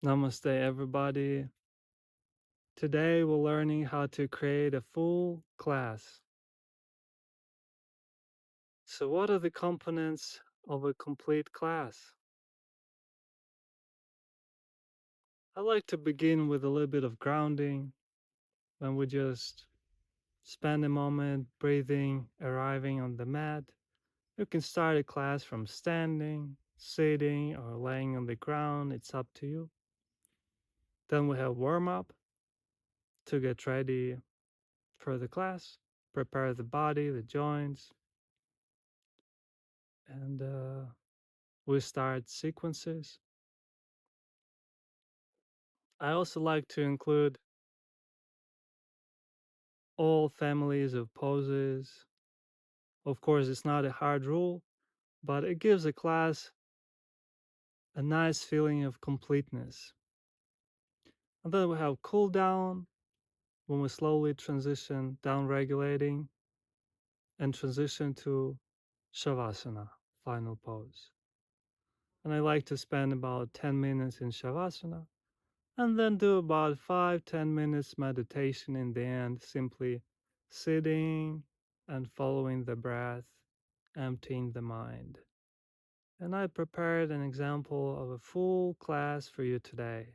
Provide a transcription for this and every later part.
Namaste, everybody. Today we're learning how to create a full class. So, what are the components of a complete class? I like to begin with a little bit of grounding when we just spend a moment breathing, arriving on the mat. You can start a class from standing, sitting, or laying on the ground. It's up to you. Then we have warm up to get ready for the class, prepare the body, the joints, and we start sequences. I also like to include all families of poses. Of course, it's not a hard rule, but it gives a class a nice feeling of completeness. And then we have cool down when we slowly transition down regulating and transition to Savasana, final pose. And I like to spend about 10 minutes in Savasana and then do about 5-10 minutes meditation in the end, simply sitting and following the breath, emptying the mind. And I prepared an example of a full class for you today.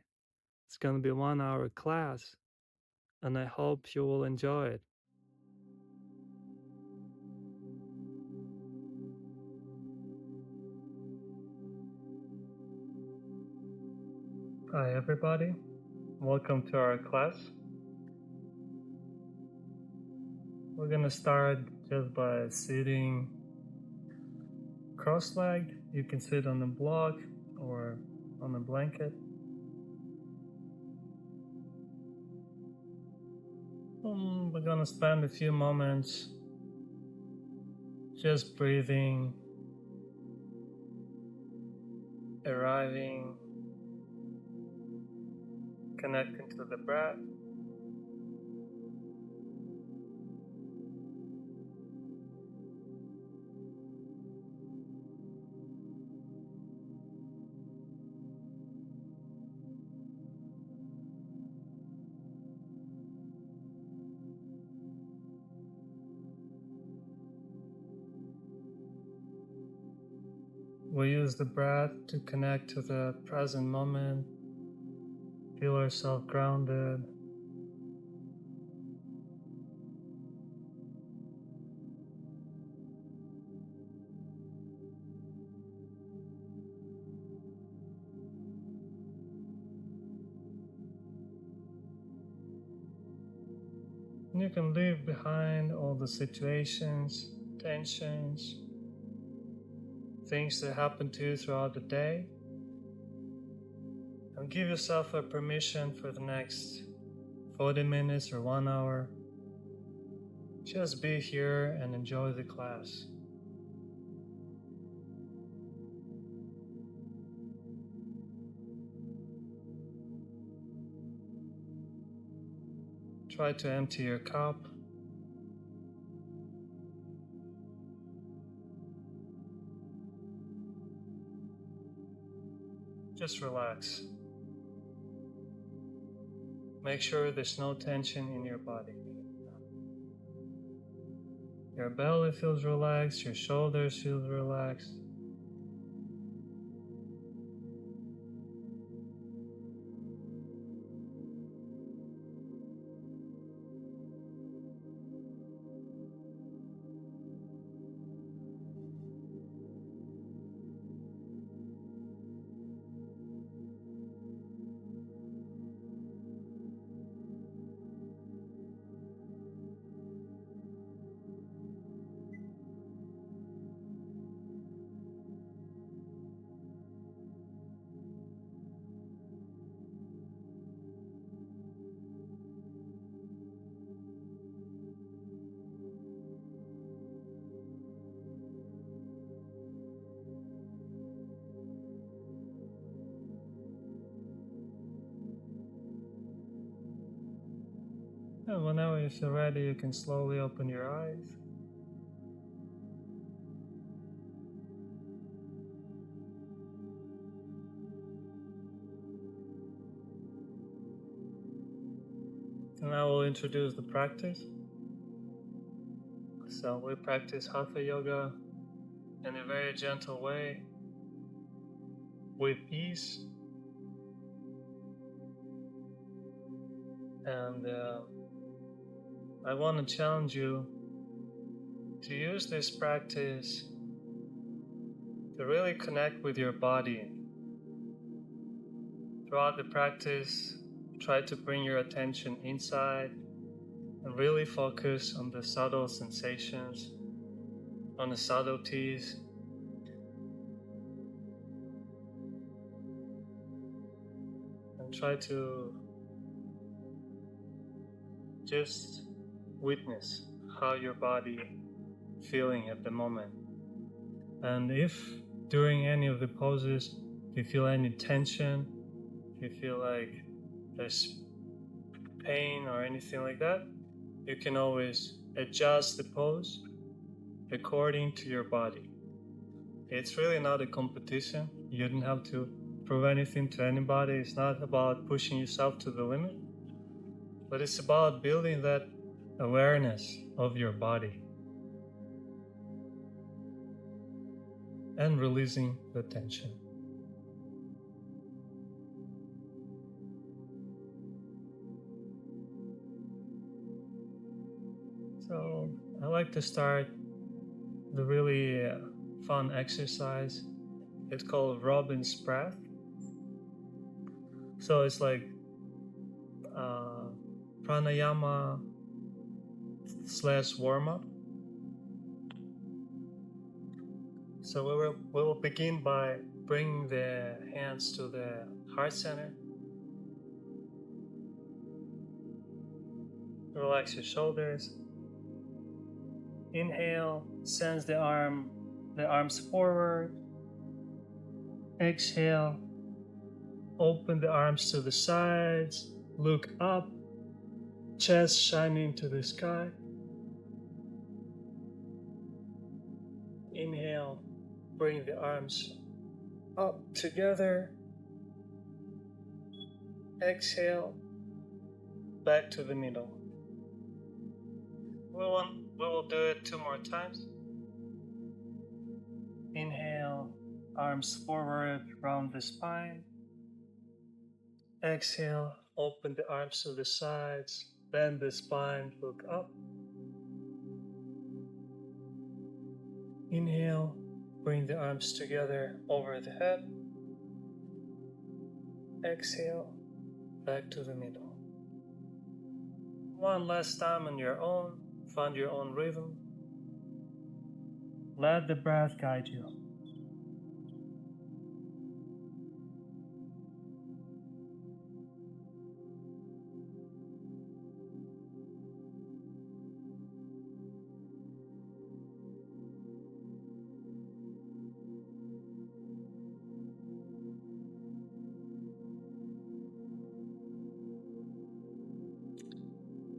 It's going to be a 1 hour class, and I hope you will enjoy it. Hi, everybody. Welcome to our class. We're going to start just by sitting cross-legged. You can sit on a block or on a blanket. We're going to spend a few moments just breathing, arriving, connecting to the breath. We use the breath to connect to the present moment, feel ourselves grounded. And you can leave behind all the situations, tensions, things that happen to you throughout the day, and give yourself a permission for the next 40 minutes or 1 hour. Just be here and enjoy the class. Try to empty your cup. Just relax. Make sure there's no tension in your body. Your belly feels relaxed, your shoulders feel relaxed. And whenever you feel ready, you can slowly open your eyes. And I will introduce the practice. So we practice Hatha Yoga in a very gentle way, with ease. And I want to challenge you to use this practice to really connect with your body. Throughout the practice, try to bring your attention inside and really focus on the subtle sensations, on the subtleties. And try to just witness how your body is feeling at the moment. And if during any of the poses you feel any tension, if you feel like there's pain or anything like that, you can always adjust the pose according to your body. It's really not a competition. You don't have to prove anything to anybody. It's not about pushing yourself to the limit, but it's about building that awareness of your body and releasing the tension. So I like to start the really fun exercise. It's called Robin's breath. So it's like pranayama / warm-up. So we will begin by bringing the hands to the heart center. Relax your shoulders. Inhale, sends the arms forward. Exhale, open the arms to the sides, look up, chest shining to the sky. Inhale, bring the arms up together. Exhale, back to the middle. We will do it 2 more times. Inhale, arms forward, round the spine. Exhale, open the arms to the sides, bend the spine, look up. Inhale, bring the arms together over the head. Exhale, back to the middle. One last time on your own, find your own rhythm. Let the breath guide you.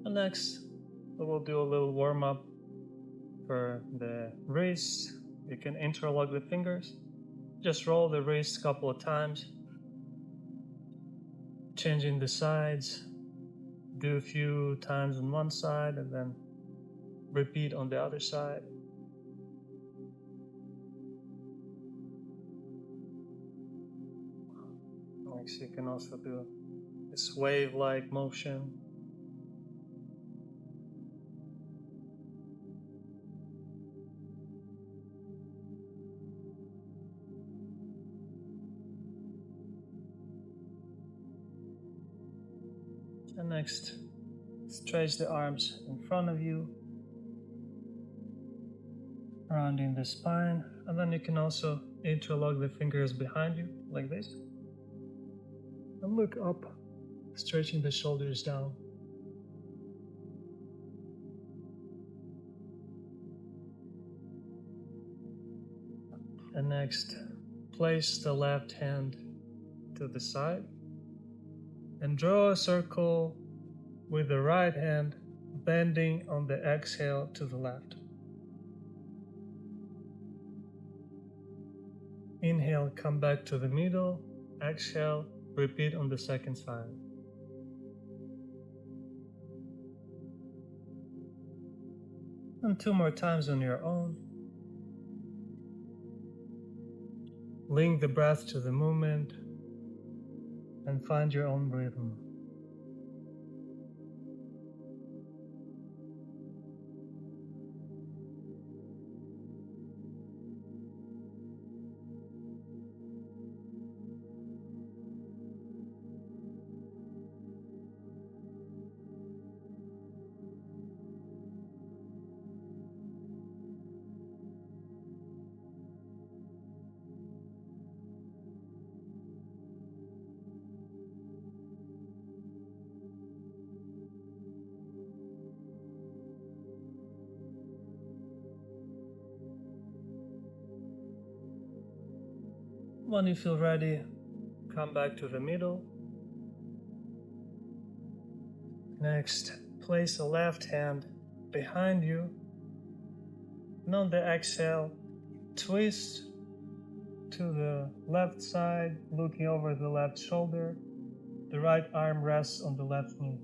And next, we will do a little warm-up for the wrists. You can interlock the fingers. Just roll the wrists a couple of times, changing the sides. Do a few times on one side and then repeat on the other side. Next, you can also do this wave-like motion. And next, stretch the arms in front of you, rounding the spine, and then you can also interlock the fingers behind you, like this. And look up, stretching the shoulders down. And next, place the left hand to the side and draw a circle with the right hand bending on the exhale to the left. Inhale, come back to the middle. Exhale, repeat on the second side. And 2 more times on your own. Link the breath to the movement and find your own rhythm. When you feel ready, come back to the middle. Next, place the left hand behind you, and on the exhale, twist to the left side, looking over the left shoulder. The right arm rests on the left knee.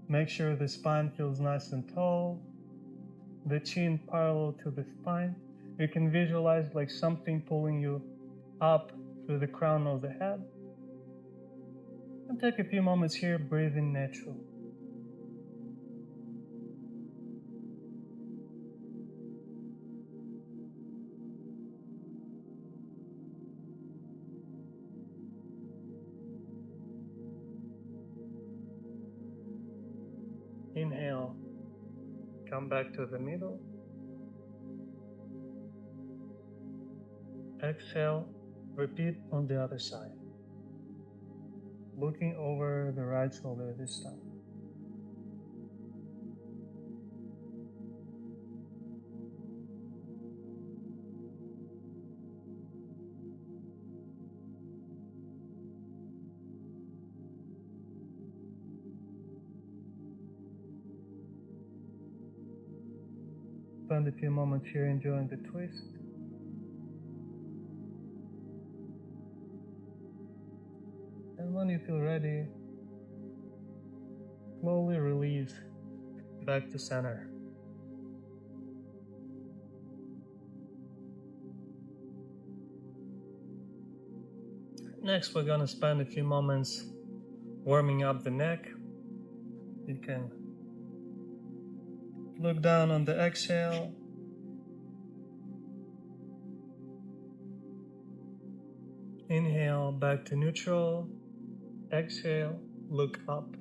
Make sure the spine feels nice and tall, the chin parallel to the spine. You can visualize like something pulling you up through the crown of the head. And take a few moments here, breathing natural. Inhale, come back to the middle. Exhale, repeat on the other side. Looking over the right shoulder this time. Spend a few moments here enjoying the twist. And when you feel ready, slowly release back to center. Next, we're going to spend a few moments warming up the neck. You can look down on the exhale. Inhale, back to neutral. Exhale, look up.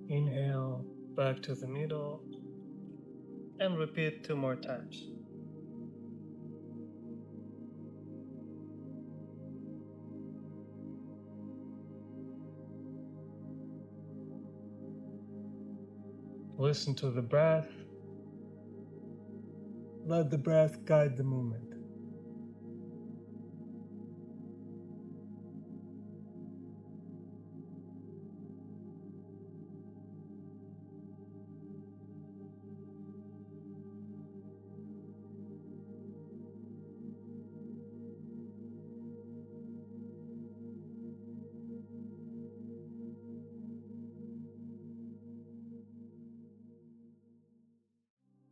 Inhale, back to the middle. And repeat 2 more times. Listen to the breath. Let the breath guide the movement.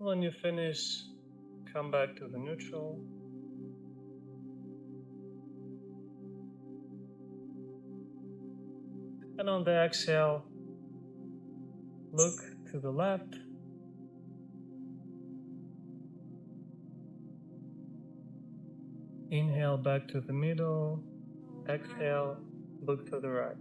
When you finish, come back to the neutral. And on the exhale, look to the left. Inhale back to the middle. Exhale, look to the right.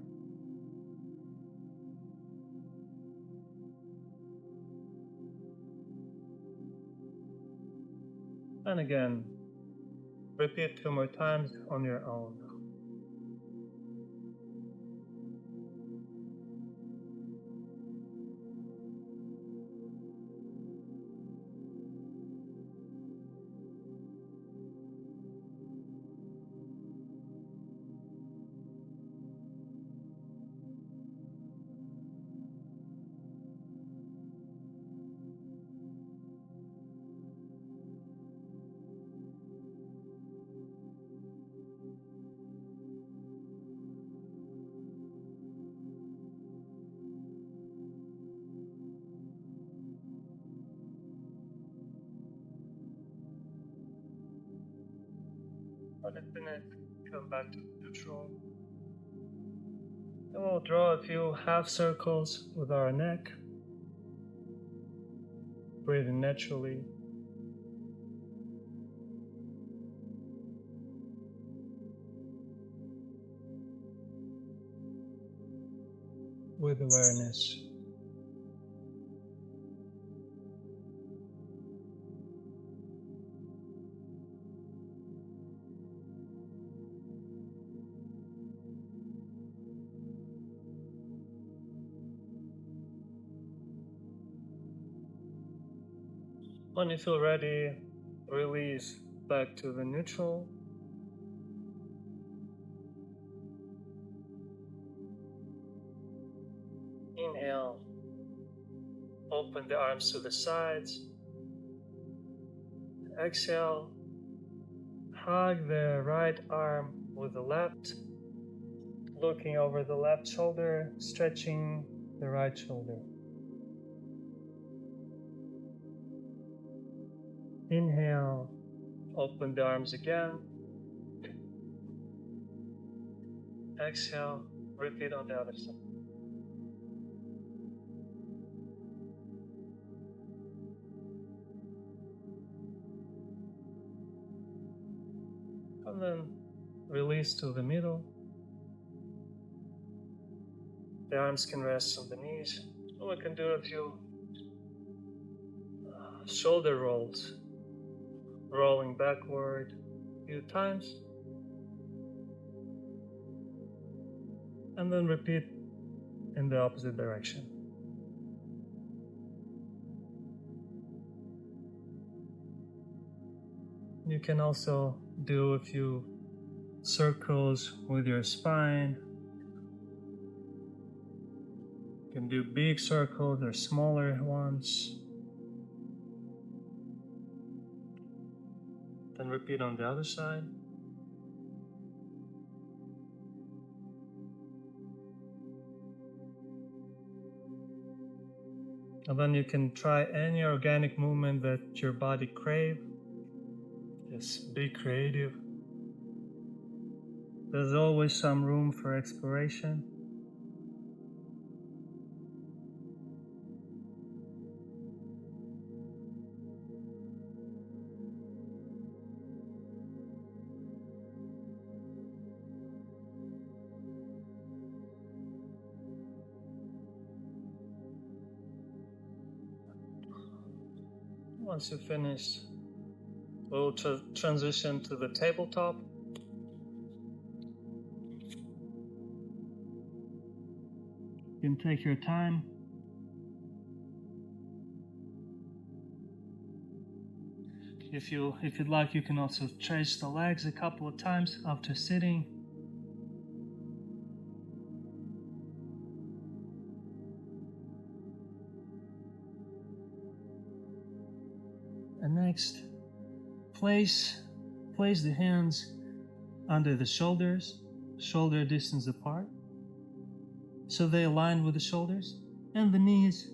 And again, repeat 2 more times on your own. When you finish, come back to neutral. And we'll draw a few half circles with our neck. Breathing naturally. With awareness. When you feel ready, release back to the neutral. Inhale, open the arms to the sides. Exhale, hug the right arm with the left, looking over the left shoulder, stretching the right shoulder. Inhale, open the arms again. Exhale, repeat on the other side. And then release to the middle. The arms can rest on the knees. Or we can do a few shoulder rolls, rolling backward a few times. And then repeat in the opposite direction. You can also do a few circles with your spine. You can do big circles or smaller ones. Then repeat on the other side. And then you can try any organic movement that your body craves. Just be creative. There's always some room for exploration. Once you finish, we'll transition to the tabletop. You can take your time. If you'd like, you can also stretch the legs a couple of times after sitting. And next, place the hands under the shoulders, shoulder distance apart, so they align with the shoulders, and the knees,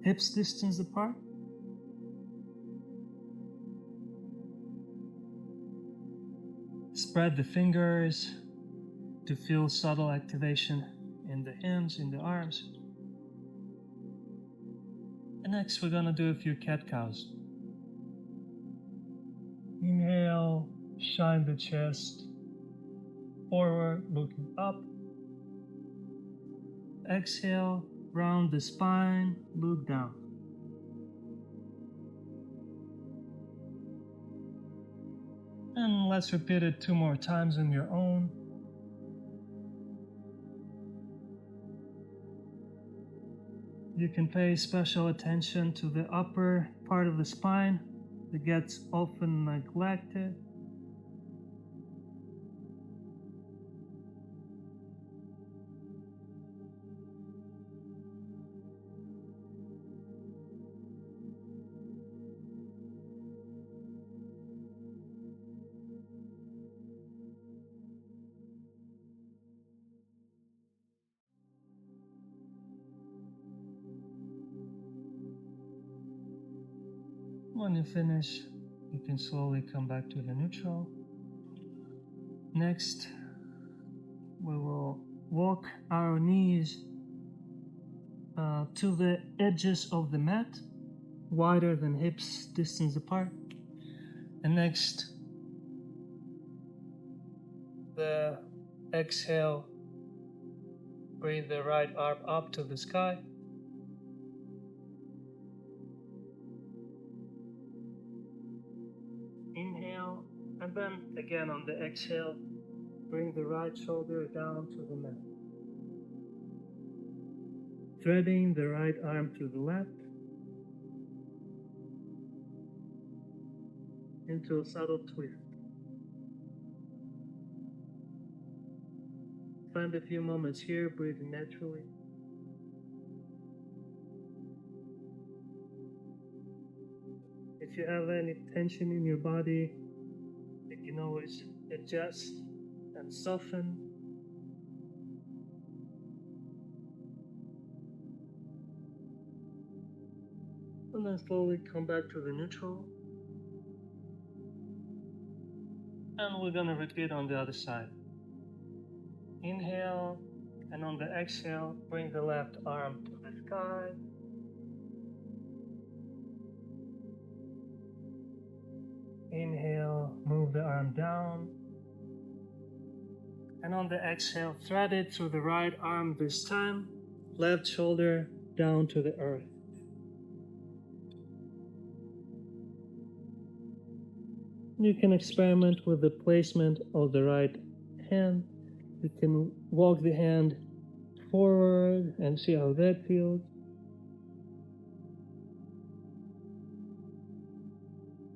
hips distance apart. Spread the fingers to feel subtle activation in the hands, in the arms. And next, we're gonna do a few cat-cows. Inhale, shine the chest forward, looking up. Exhale, round the spine, look down. And let's repeat it 2 more times on your own. You can pay special attention to the upper part of the spine that gets often neglected. When you finish, you can slowly come back to the neutral. Next, we will walk our knees to the edges of the mat, wider than hips distance apart. And next, the exhale, bring the right arm up to the sky. Inhale, and then again on the exhale, bring the right shoulder down to the mat. Threading the right arm to the left into a subtle twist. Spend a few moments here, breathing naturally. If you have any tension in your body, you can always adjust and soften. And then slowly come back to the neutral. And we're gonna repeat on the other side. Inhale, and on the exhale, bring the left arm to the sky. Inhale, move the arm down. And on the exhale, thread it through the right arm this time. Left shoulder down to the earth. You can experiment with the placement of the right hand. You can walk the hand forward and see how that feels.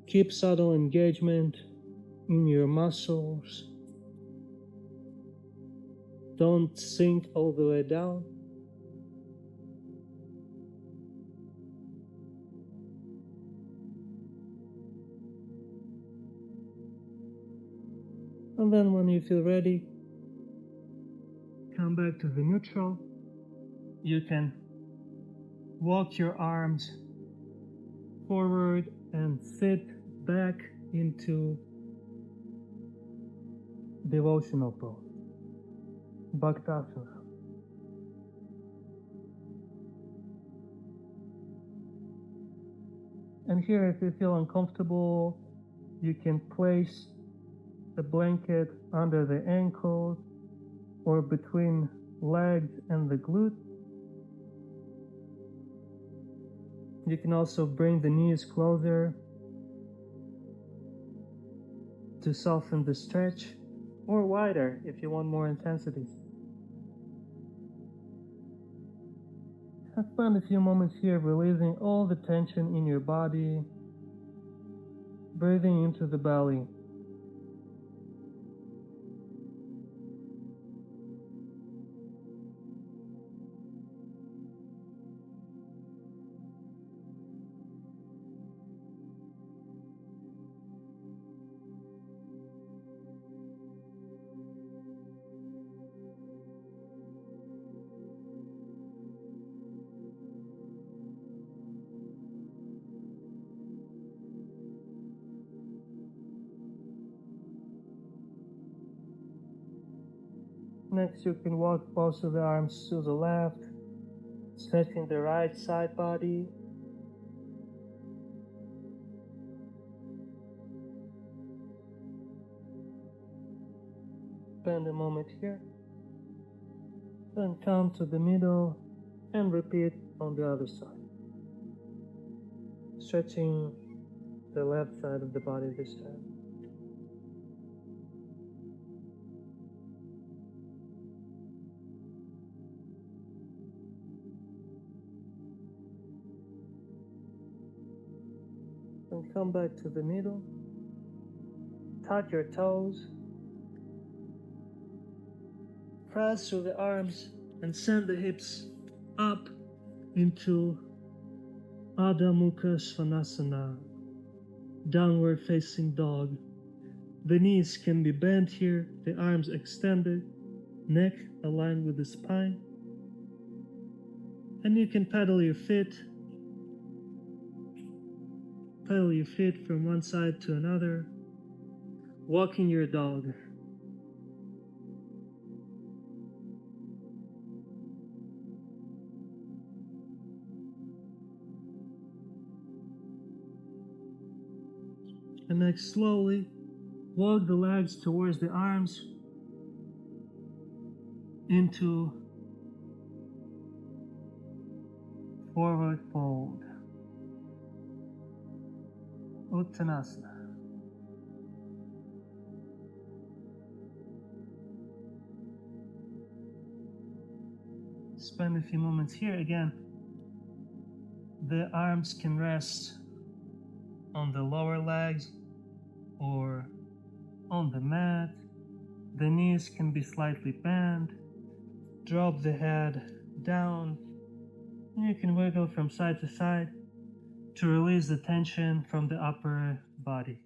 Keep subtle engagement in your muscles. Don't sink all the way down. And then when you feel ready, come back to the neutral. You can walk your arms forward and sit back into Devotional Pose, Bhaktasana. And here, if you feel uncomfortable, you can place the blanket under the ankles or between legs and the glute. You can also bring the knees closer to soften the stretch, or wider if you want more intensity. Spend a few moments here releasing all the tension in your body, breathing into the belly. Next, you can walk both of the arms to the left, stretching the right side body. Spend a moment here. Then come to the middle and repeat on the other side. Stretching the left side of the body this time. And come back to the middle. Tuck your toes. Press through the arms and send the hips up into Adho Mukha Svanasana, downward facing dog. The knees can be bent here, the arms extended, neck aligned with the spine. And you can pedal your feet from one side to another, walking your dog. And next, slowly walk the legs towards the arms into forward fold, Uttanasana. Spend a few moments here. Again, the arms can rest on the lower legs or on the mat. The knees can be slightly bent. Drop the head down. And you can wiggle from side to side to release the tension from the upper body.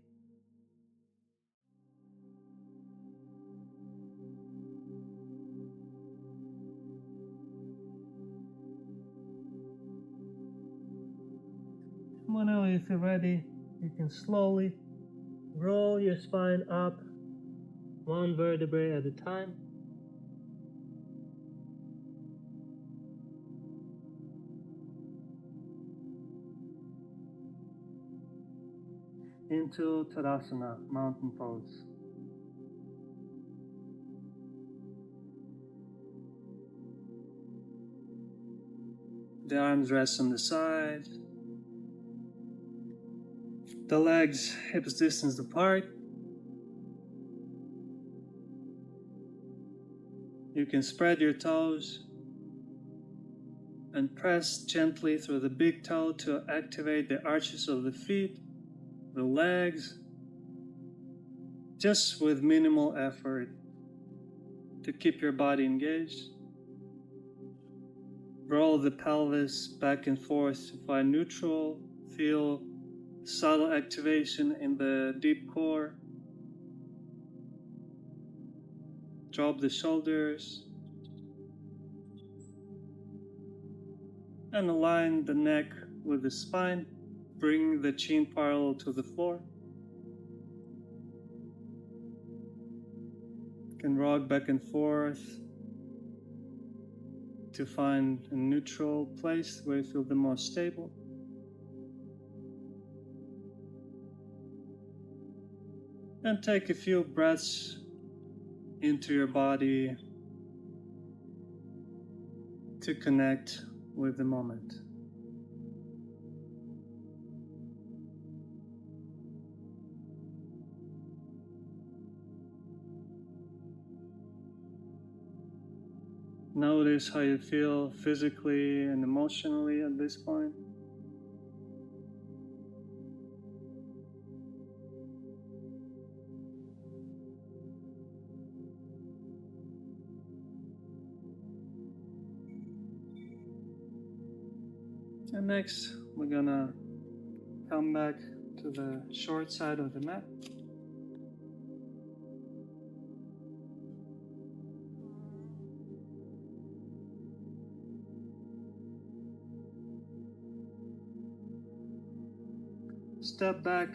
Whenever you feel ready, you can slowly roll your spine up one vertebrae at a time. Into Tadasana, mountain pose. The arms rest on the side. The legs hips distance apart. You can spread your toes and press gently through the big toe to activate the arches of the feet, the legs, just with minimal effort to keep your body engaged. Roll the pelvis back and forth to find neutral. Feel subtle activation in the deep core. Drop the shoulders and align the neck with the spine. Bring the chin parallel to the floor. You can rock back and forth to find a neutral place where you feel the most stable. And take a few breaths into your body to connect with the moment. Notice how you feel physically and emotionally at this point. And next, we're gonna come back to the short side of the mat. Step back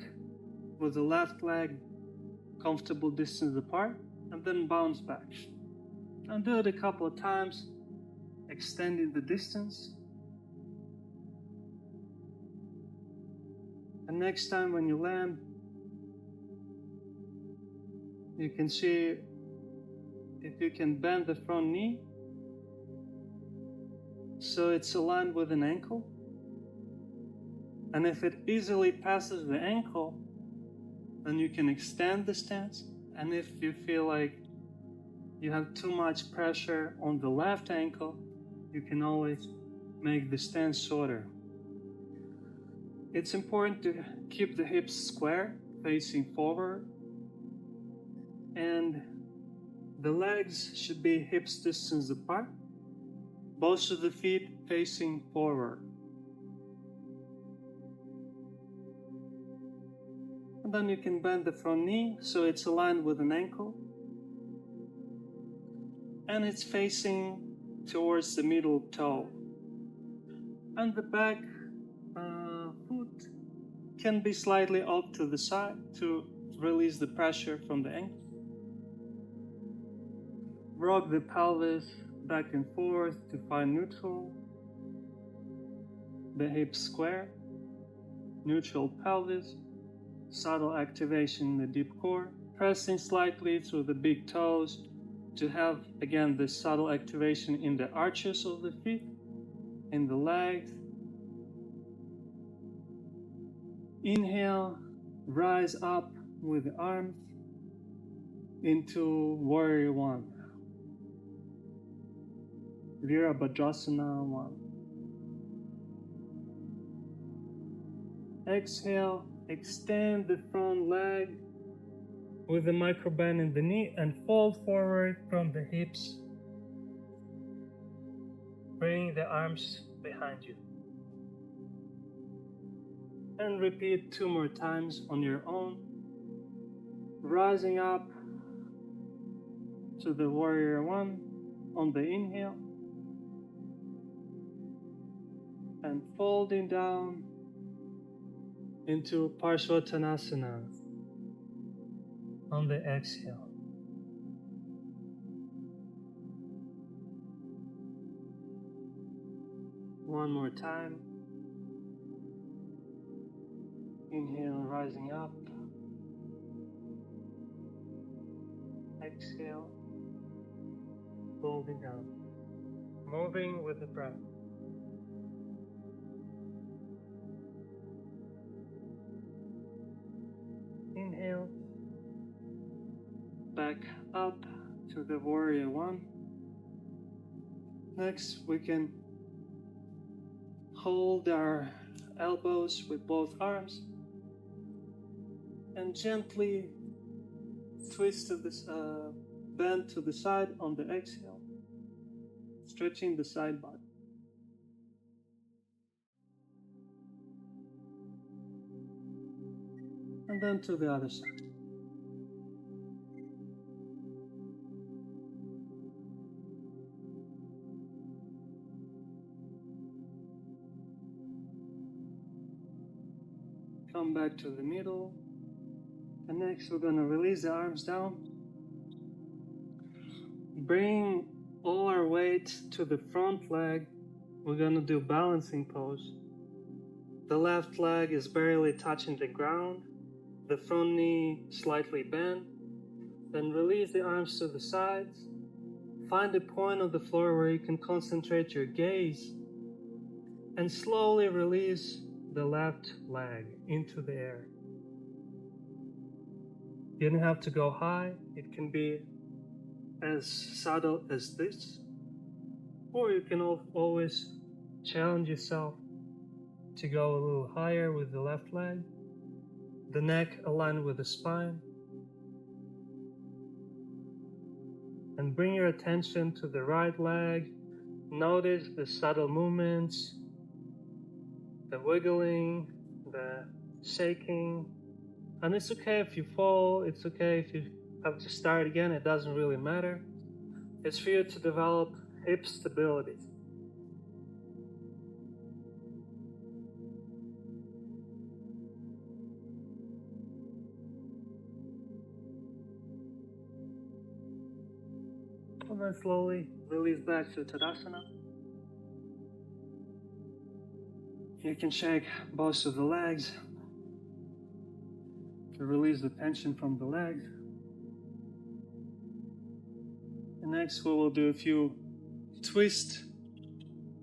with the left leg comfortable distance apart, and then bounce back. And do it a couple of times, extending the distance. And next time when you land, you can see if you can bend the front knee so it's aligned with an ankle. And if it easily passes the ankle, then you can extend the stance. And if you feel like you have too much pressure on the left ankle, you can always make the stance shorter. It's important to keep the hips square, facing forward, and the legs should be hips distance apart, both of the feet facing forward. And then you can bend the front knee so it's aligned with an ankle, and it's facing towards the middle toe. And the back foot can be slightly off to the side to release the pressure from the ankle. Rock the pelvis back and forth to find neutral. The hips square, neutral pelvis. subtle activation in the deep core, pressing slightly through the big toes to have, again, this subtle activation in the arches of the feet, in the legs. Inhale, rise up with the arms into Warrior One, Virabhadrasana I. Exhale, extend the front leg with the micro bend in the knee and fold forward from the hips. Bring the arms behind you. And repeat 2 more times on your own. Rising up to the Warrior One on the inhale. And folding down into Parsvottanasana on the exhale. One more time. Inhale, rising up. Exhale, folding down. Moving with the breath. Inhale, back up to the Warrior One. Next, we can hold our elbows with both arms and gently twist to this, bend to the side on the exhale, stretching the side body. And then to the other side. Come back to the middle. And next we're going to release the arms down. Bring all our weight to the front leg. We're going to do balancing pose. The left leg is barely touching the ground. The front knee slightly bent. Then release the arms to the sides. Find a point on the floor where you can concentrate your gaze. And slowly release the left leg into the air. You don't have to go high. It can be as subtle as this. Or you can always challenge yourself to go a little higher with the left leg. The neck aligned with the spine. And bring your attention to the right leg. Notice the subtle movements, the wiggling, the shaking. And it's okay if you fall, it's okay if you have to start again, it doesn't really matter. It's for you to develop hip stability. And then slowly release back to Tadasana. You can shake both of the legs to release the tension from the legs. And next we will do a few twists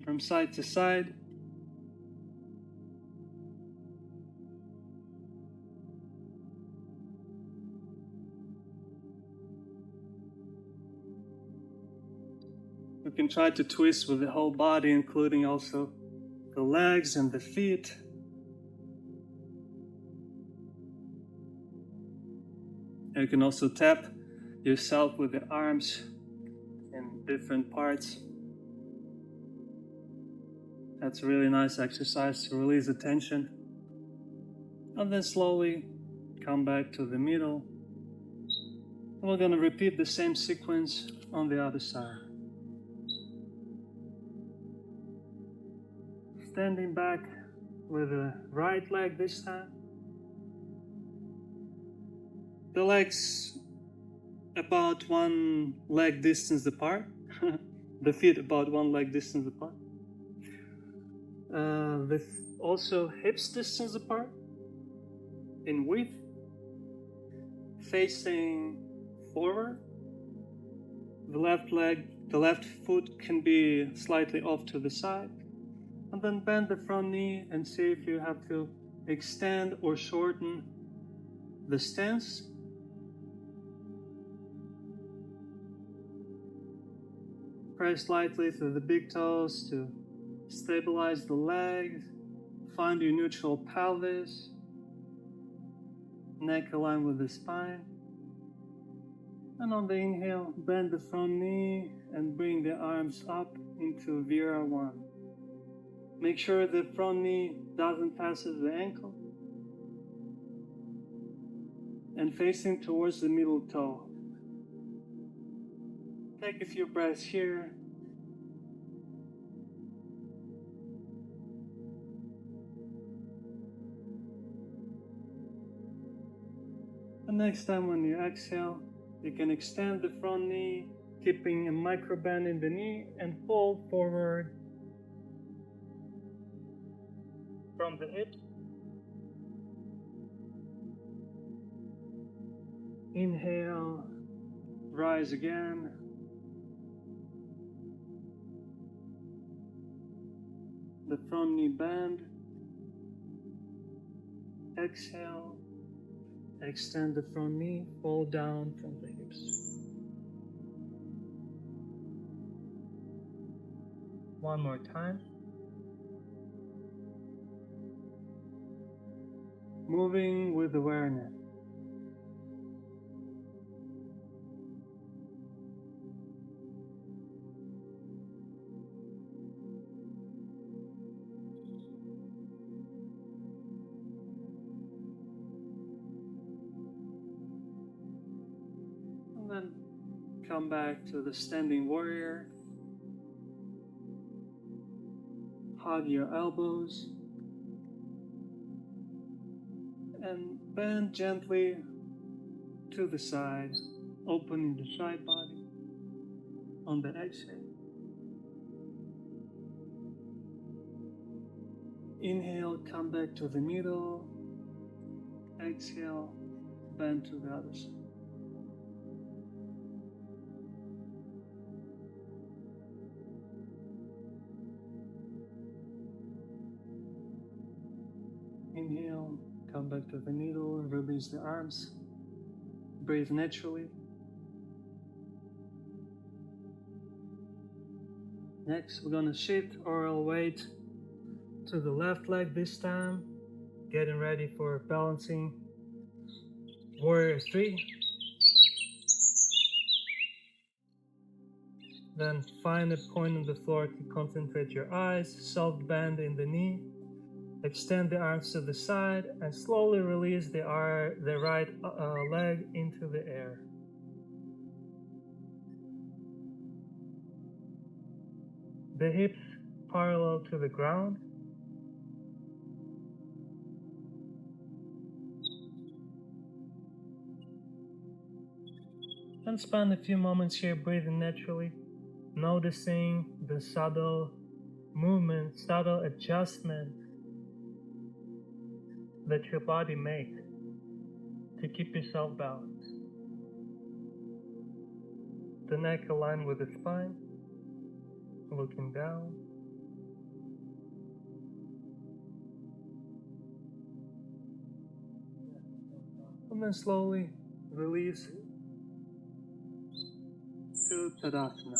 from side to side. You can try to twist with the whole body, including also the legs and the feet. You can also tap yourself with the arms in different parts. That's a really nice exercise to release the tension. And then slowly come back to the middle. And we're going to repeat the same sequence on the other side. Standing back with the right leg this time. The legs about one leg distance apart. The feet about one leg distance apart. With also hips distance apart. in width, facing forward. The left foot can be slightly off to the side. And then bend the front knee and see if you have to extend or shorten the stance. Press lightly through the big toes to stabilize the legs. Find your neutral pelvis. Neck aligned with the spine. And on the inhale, bend the front knee and bring the arms up into Vira 1. Make sure the front knee doesn't pass the ankle. And facing towards the middle toe. Take a few breaths here. And next time when you exhale, you can extend the front knee, keeping a micro bend in the knee, and fold forward from the hips. Inhale, rise again. The front knee bend. Exhale, extend the front knee, fold down from the hips. One more time. Moving with awareness. And then come back to the standing warrior. Hug your elbows. And bend gently to the side, opening the side body on the exhale. Inhale, come back to the middle. Exhale, bend to the other side. Inhale, come back to the middle, release the arms. Breathe naturally. Next, we're going to shift our weight to the left leg this time, getting ready for balancing Warrior 3. Then find a point on the floor to concentrate your eyes, soft bend in the knee, extend the arms to the side, and slowly release the right leg into the air. The hips parallel to the ground. And spend a few moments here breathing naturally, noticing the subtle movement, subtle adjustment that your body makes to keep yourself balanced. The neck aligned with the spine, looking down. And then slowly release to Tadasana.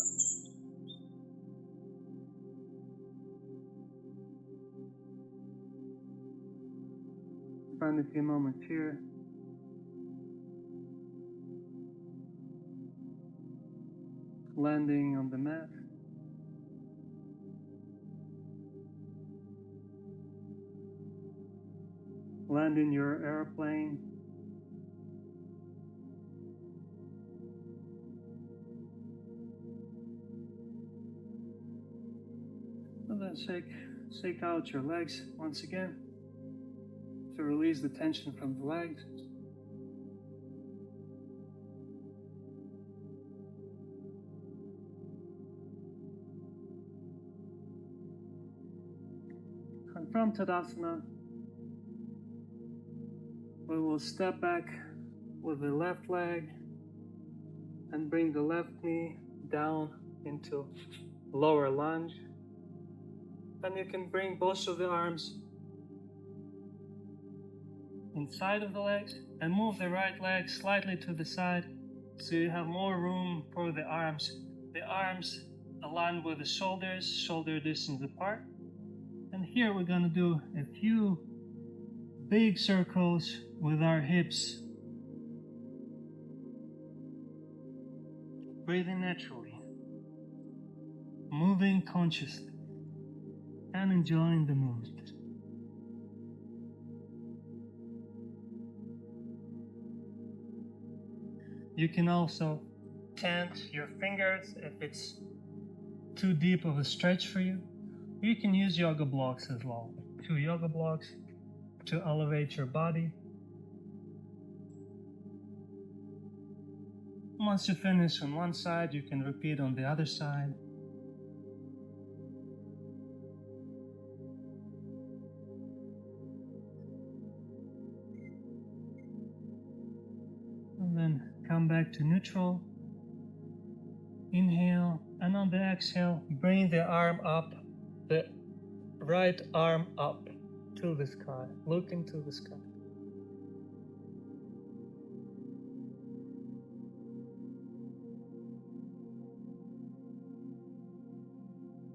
Spend a few moments here. Landing on the mat. Land in your airplane. And then shake out your legs once again to release the tension from the legs. And from Tadasana, We will step back with the left leg and bring the left knee down into lower lunge. And you can bring both of the arms inside of the legs and move the right leg slightly to the side so you have more room for the arms. The arms align with the shoulders, shoulder distance apart. And here we're going to do a few big circles with our hips. Breathing naturally, moving consciously, and enjoying the movement. You can also tent your fingers if it's too deep of a stretch for you. You can use yoga blocks as well. 2 yoga blocks to elevate your body. Once you finish on one side, you can repeat on the other side. And then come back to neutral. Inhale, and on the exhale, bring the arm up, the right arm up to the sky, looking to the sky.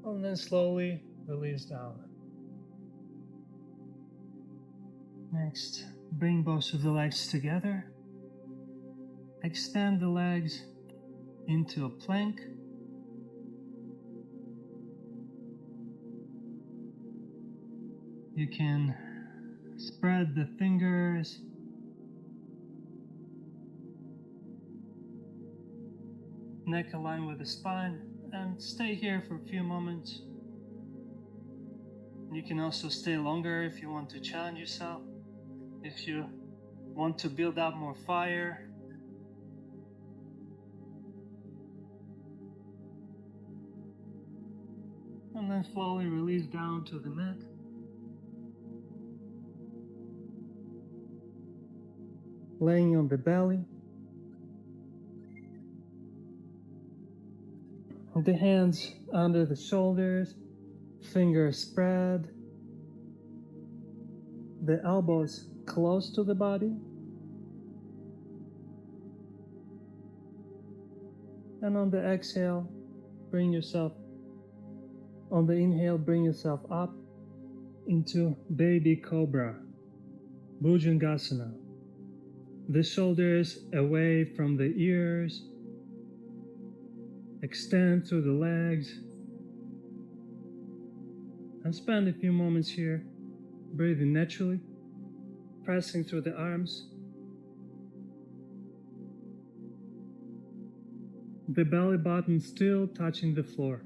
And then slowly release down. Next, bring both of the legs together. Extend the legs into a plank. You can spread the fingers. Neck aligned with the spine, and stay here for a few moments. You can also stay longer if you want to challenge yourself, if you want to build up more fire. And then slowly release down to the mat. Laying on the belly. The hands under the shoulders, fingers spread, the elbows close to the body. And on the exhale, on the inhale, bring yourself up into baby cobra, Bhujangasana. The shoulders away from the ears, extend through the legs, and spend a few moments here, breathing naturally, pressing through the arms. The belly button still touching the floor.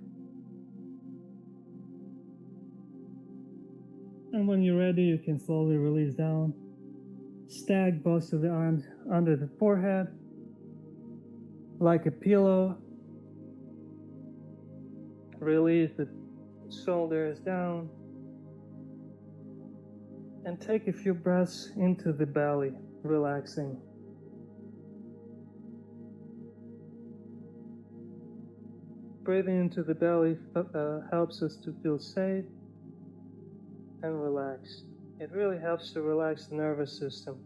And when you're ready, you can slowly release down. Stack both of the arms under the forehead, like a pillow. Release the shoulders down. And take a few breaths into the belly, relaxing. Breathing into the belly helps us to feel safe and relaxed. It really helps to relax the nervous system.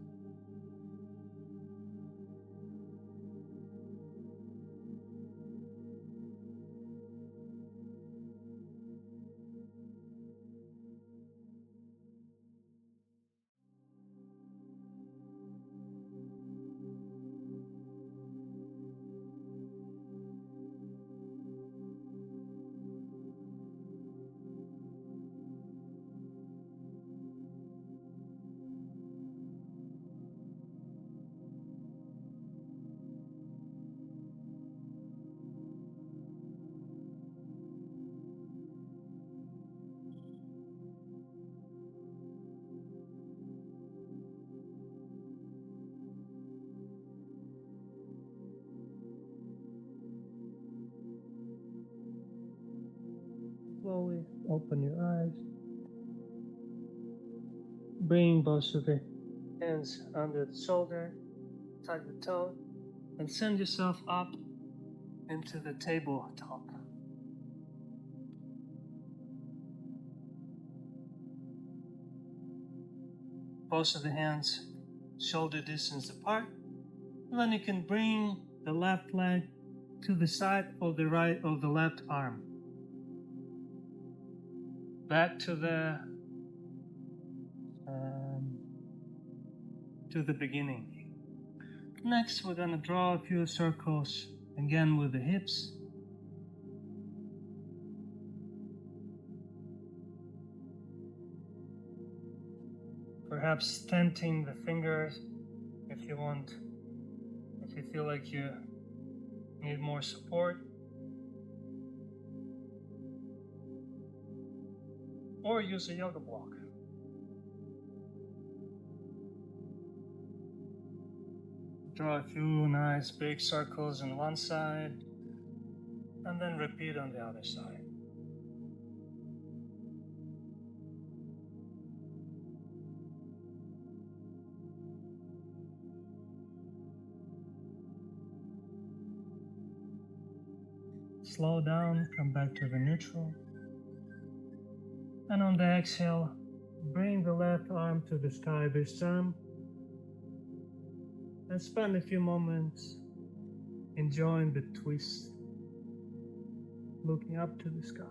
Slowly open your eyes. Bring both of the Hands under the shoulder, tuck the toe, and send yourself up into the tabletop. Both of the hands shoulder distance apart. And then you can bring the left leg to the side of the right of the left arm. Back to the beginning. Next, we're going to draw a few circles again with the hips. Perhaps tenting the fingers if you want, if you feel like you need more support. Or use a yoga block. Draw a few nice big circles on one side, and then repeat on the other side. Slow down, come back to the neutral. And on the exhale, bring the left arm to the sky this time. And spend a few moments enjoying the twist, looking up to the sky.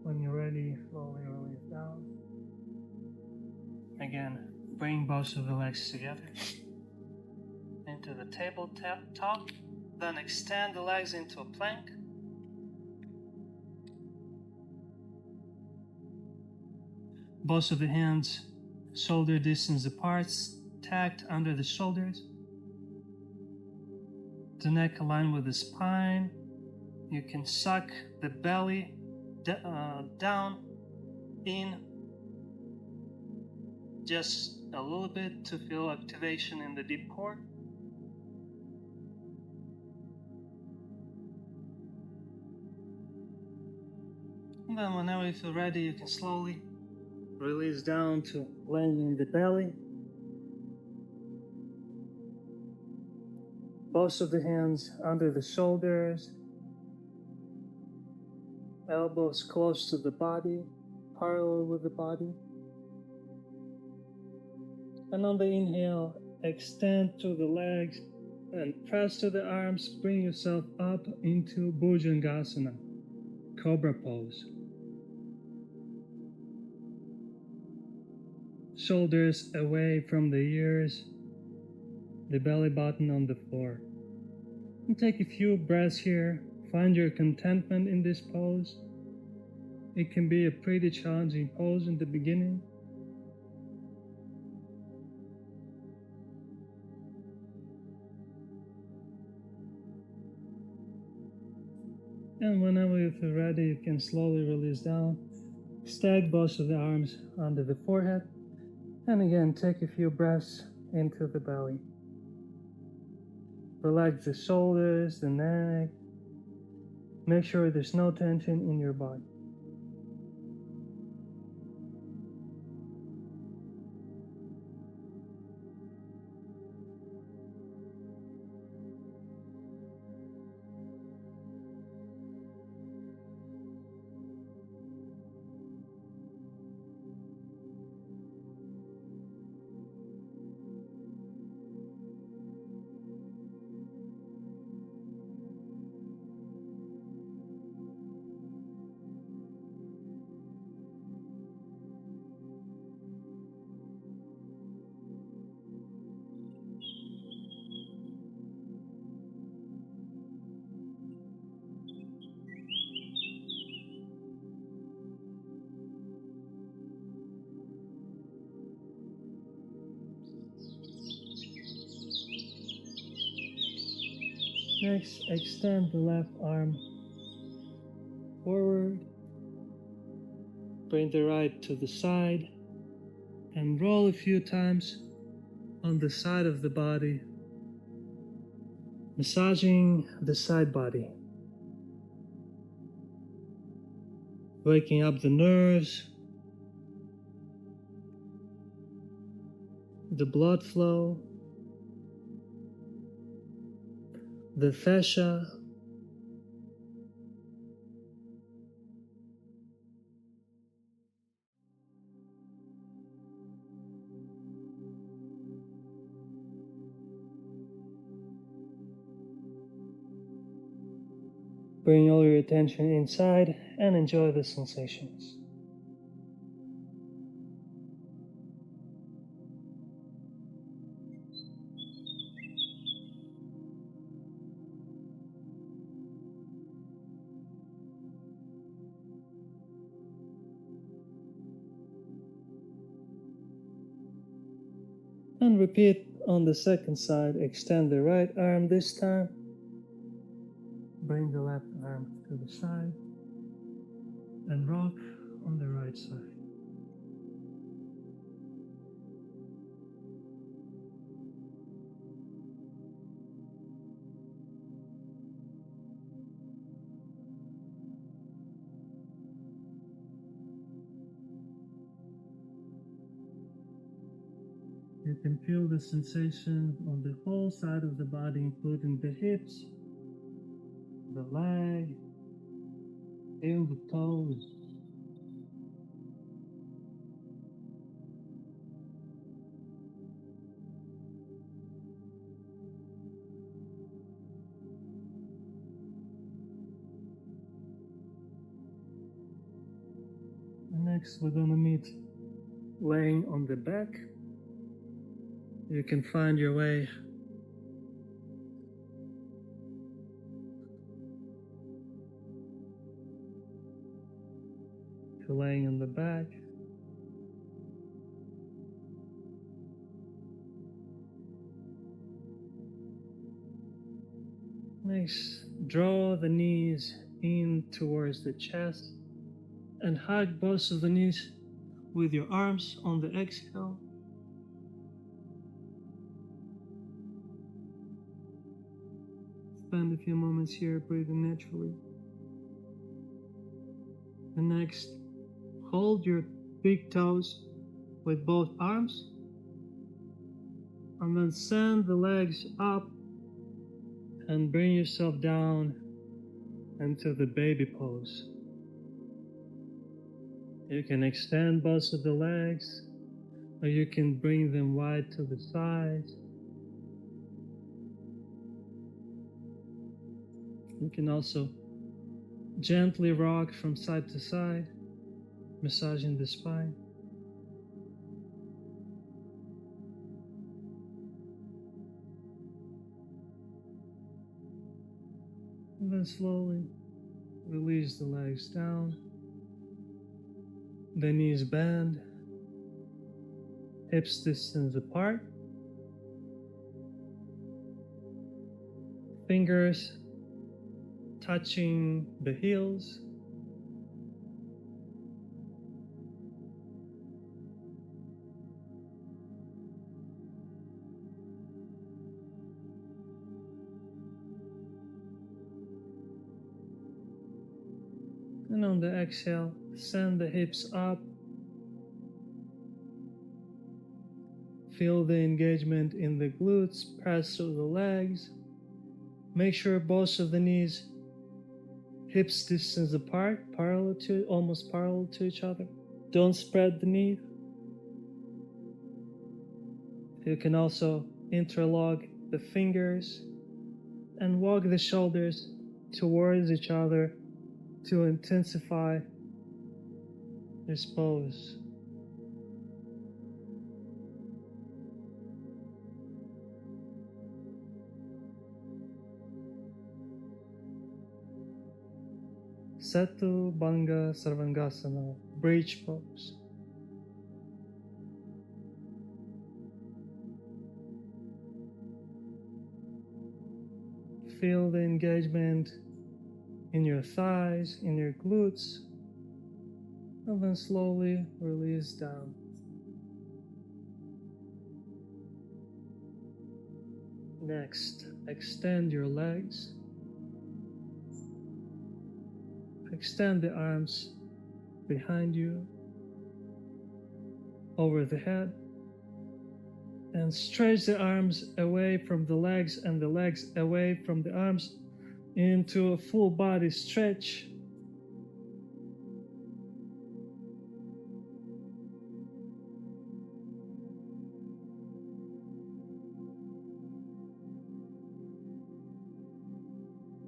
When you're ready, slowly release down. Again, bring both of the legs together into the tabletop. Then extend the legs into a plank. Both of the hands shoulder distance apart, stacked under the shoulders. The neck aligned with the spine. You can suck the belly down, in, just a little bit to feel activation in the deep core. And then whenever you feel ready, you can slowly release down to landing the belly. Both of the hands under the shoulders, elbows close to the body, parallel with the body. And on the inhale, extend to the legs and press to the arms, bring yourself up into Bhujangasana, Cobra Pose. Shoulders away from the ears, the belly button on the floor. And take a few breaths here. Find your contentment in this pose. It can be a pretty challenging pose in the beginning. And whenever you feel ready, you can slowly release down. Stack both of the arms under the forehead. And again, take a few breaths into the belly. Relax the shoulders, the neck. Make sure there's no tension in your body. Next, extend the left arm forward, bring the right to the side, and roll a few times on the side of the body Massaging the side body, waking up the nerves, the blood flow, the fascia, bring all your attention inside and enjoy the sensations. And repeat on the second side. Extend the right arm this time. Bring the left arm to the side and rock on the right side. You can feel the sensation on the whole side of the body, including the hips, the leg, even the toes. And next, we're gonna meet laying on the back. You can find your way to laying on the back. Next, draw the knees in towards the chest and hug both of the knees with your arms on the exhale. Spend a few moments here breathing naturally. And next, hold your big toes with both arms and then send the legs up and bring yourself down into the baby pose. You can extend both of the legs, or you can bring them wide to the sides. You can also gently rock from side to side, massaging the spine. And then slowly release the legs down. The knees bend, hips distance apart. Fingers touching the heels. And on the exhale, send the hips up. Feel the engagement in the glutes, press through the legs. Make sure both of the knees, hips distance apart, almost parallel to each other. Don't spread the knee. You can also interlock the fingers and walk the shoulders towards each other to intensify this pose. Setu Bandha Sarvangasana, bridge pose. Feel the engagement in your thighs, in your glutes, and then slowly release down. Next, extend your legs. Extend the arms behind you, over the head, and stretch the arms away from the legs and the legs away from the arms into a full body stretch.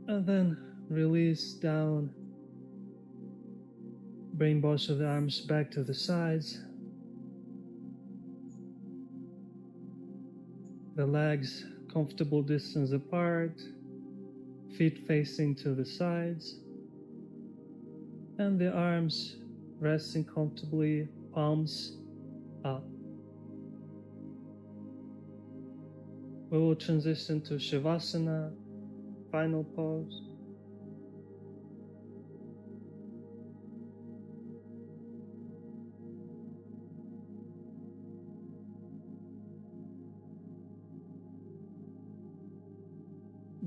And then release down. Bring both of the arms back to the sides. The legs comfortable distance apart, feet facing to the sides, and the arms resting comfortably, palms up. We will transition to Savasana, final pose.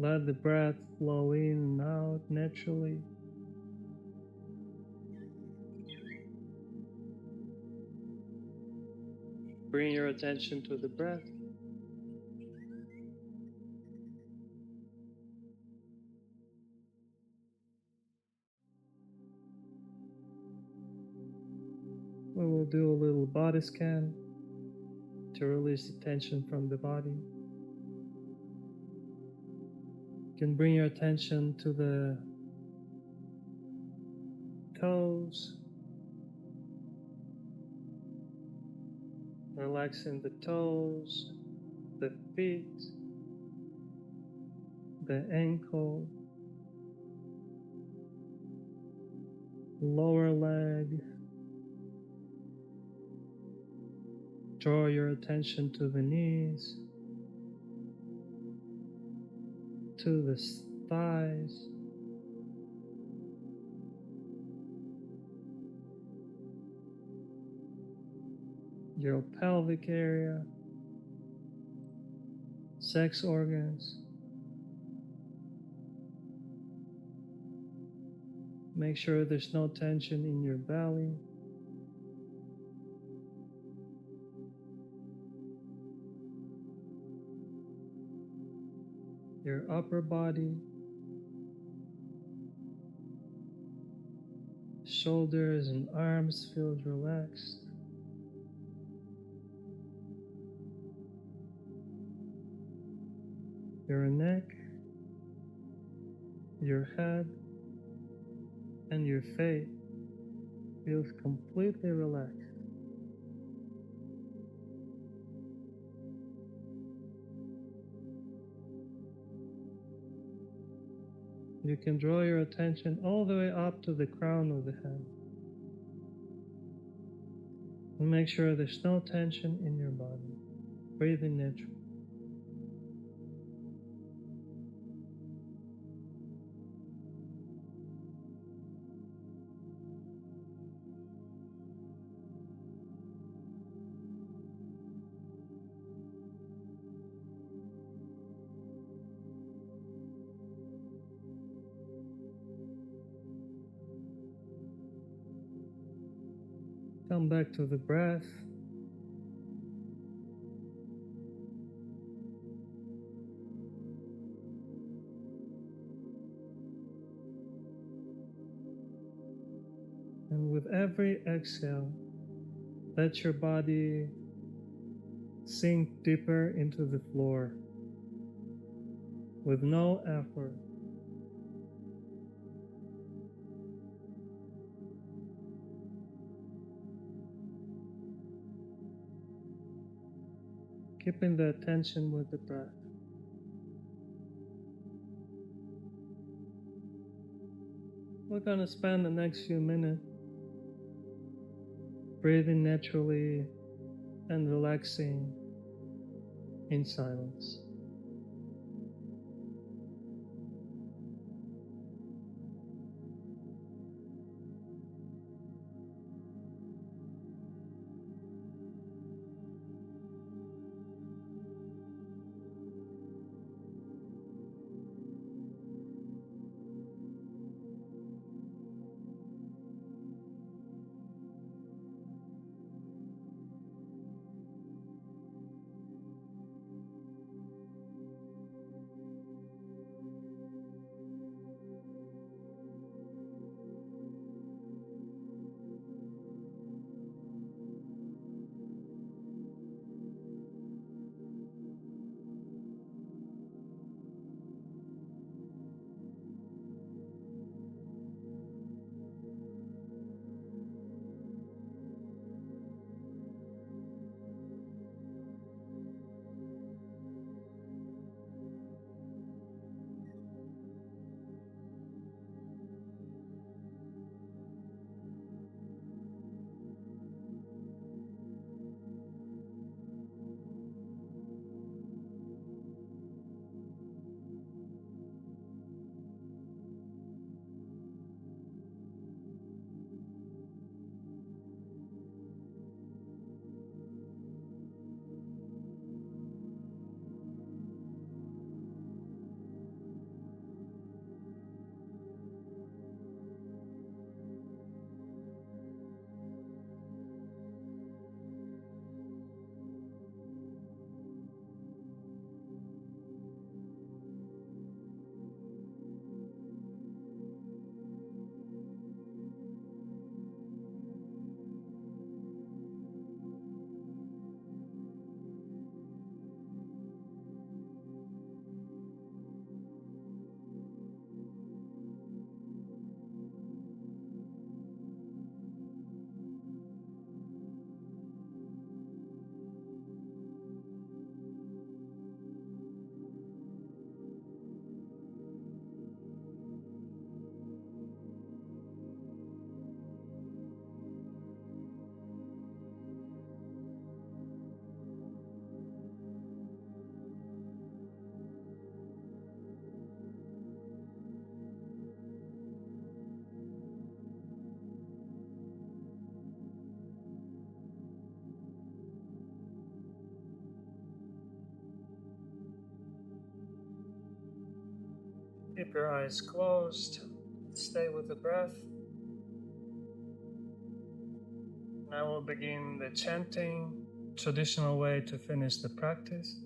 Let the breath flow in and out naturally. Bring your attention to the breath. We will do a little body scan to release the tension from the body. You can bring your attention to the toes, relaxing the toes, the feet, the ankle, lower leg. Draw your attention to the knees, to the thighs, your pelvic area, sex organs. Make sure there's no tension in your belly. Your upper body, shoulders and arms feel relaxed. Your neck, your head, and your face feels completely relaxed. You can draw your attention all the way up to the crown of the head. And make sure there's no tension in your body. Breathing naturally. Come back to the breath. And with every exhale, let your body sink deeper into the floor with no effort. Keeping the attention with the breath. We're going to spend the next few minutes breathing naturally and relaxing in silence. Keep your eyes closed. Stay with the breath. Now we'll begin the chanting, traditional way to finish the practice.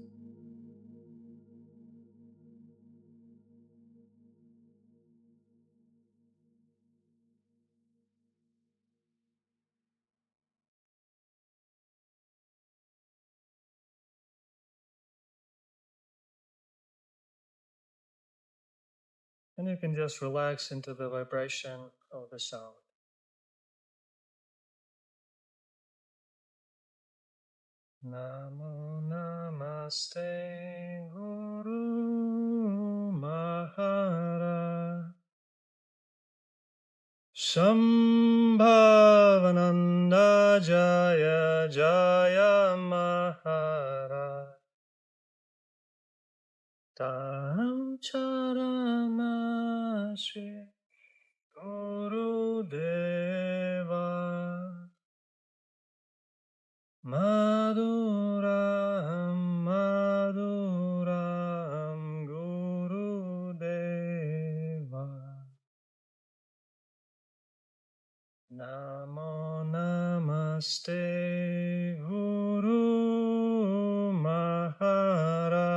And you can just relax into the vibration of the sound. Namo Namaste Guru Mahara Shambhavananda Jaya Jaya Mahara Tam Charana Shri Guru Deva Maduram Maduram Guru Deva Namo Namaste Guru Mahara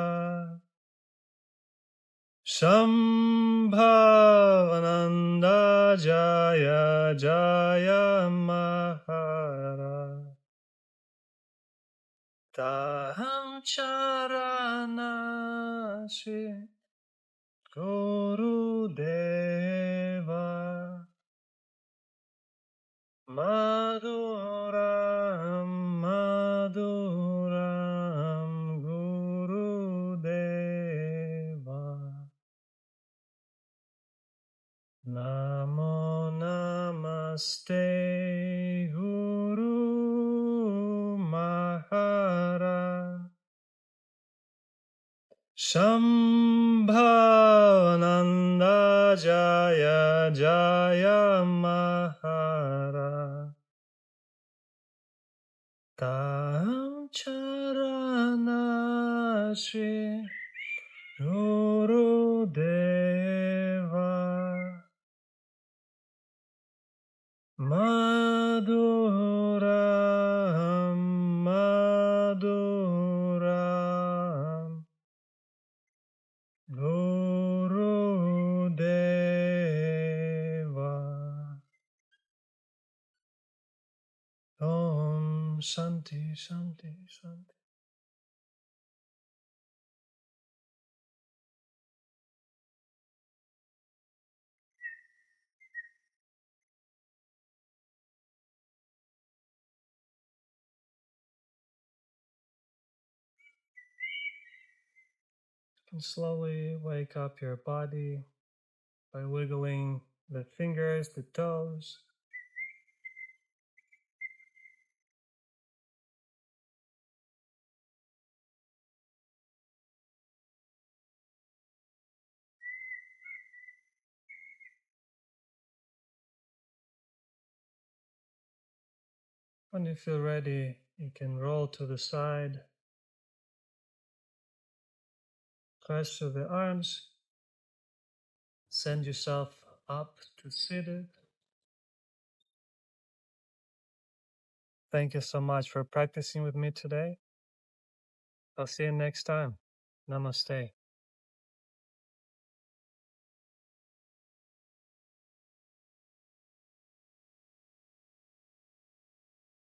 Shambhavananda Jaya Jaya Mahara Taham Charana Shri Guru Deva Maduram Maduram Guru Deva Namo Namaste Guru Mahara Shambhavananda Jaya Jaya Mahara Tam Charana Shri Guru Deva Maduram Maduram Guru Deva Om Shanti Shanti Shanti. And slowly wake up your body by wiggling the fingers, the toes. When you feel ready, you can roll to the side, clasp through the arms, send yourself up to seated. Thank you so much for practicing with me today. I'll see you next time. Namaste.